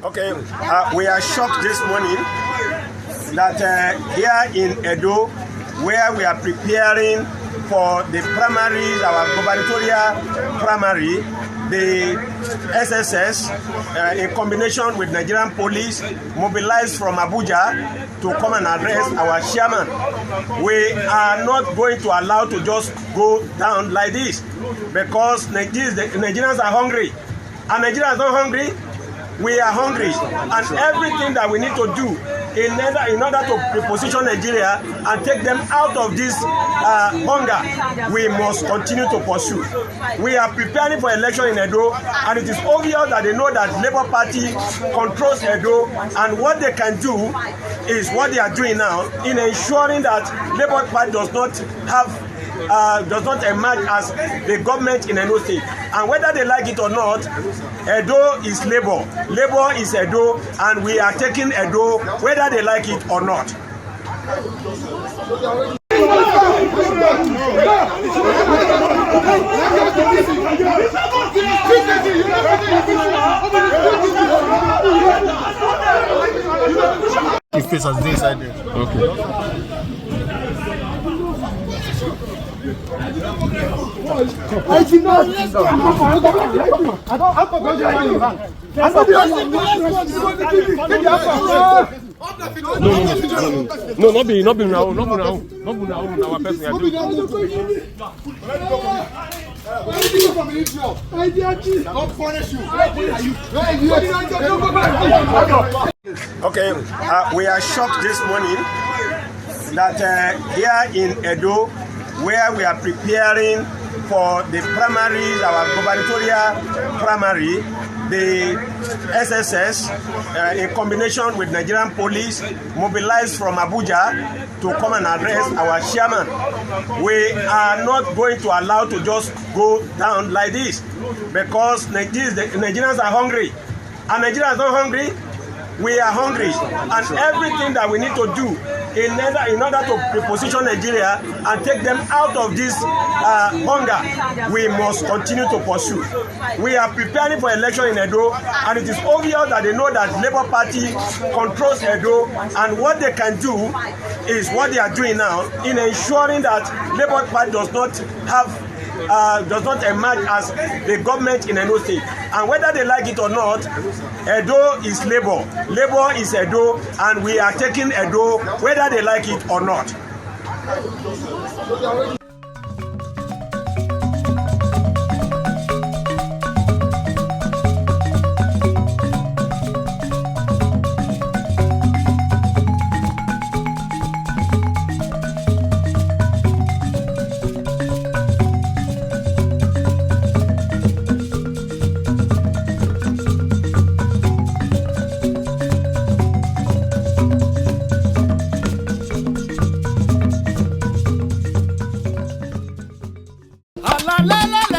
Okay, we are shocked this morning that here in Edo, where we are preparing for the primaries, our gubernatorial primary, the SSS, in combination with Nigerian police, mobilized from Abuja to come and arrest our chairman. We are not going to allow to just go down like this, because Nigerians are hungry. And Nigerians are not hungry. We are hungry, and everything that we need to do in order to reposition Nigeria and take them out of this hunger, we must continue to pursue. We are preparing for election in Edo, and it is obvious that they know that Labour Party controls Edo, and what they can do is what they are doing now in ensuring that Labour Party does not emerge as the government in Edo State. And whether they like it or not, Edo is Labour. Labour is Edo, and we are taking Edo whether they like it or not. His face has this side there. Okay. I did not. No, not be now, our person. Okay, we are shocked this morning that here in Edo, where we are preparing for the primaries, our gubernatorial primary, the SSS, in combination with Nigerian police, mobilized from Abuja to come and arrest our chairman. We are not going to allow to just go down like this, because Nigerians are hungry. And Nigerians are not hungry. We are hungry, and everything that we need to do in order to reposition Nigeria and take them out of this hunger, we must continue to pursue. We are preparing for election in Edo, and it is obvious that they know that Labour Party controls Edo, and what they can do is what they are doing now in ensuring that Labour Party does not emerge as the government in Edo State. And whether they like it or not, Edo is Labour. Labour is Edo, and we are taking Edo whether they like it or not. La la la.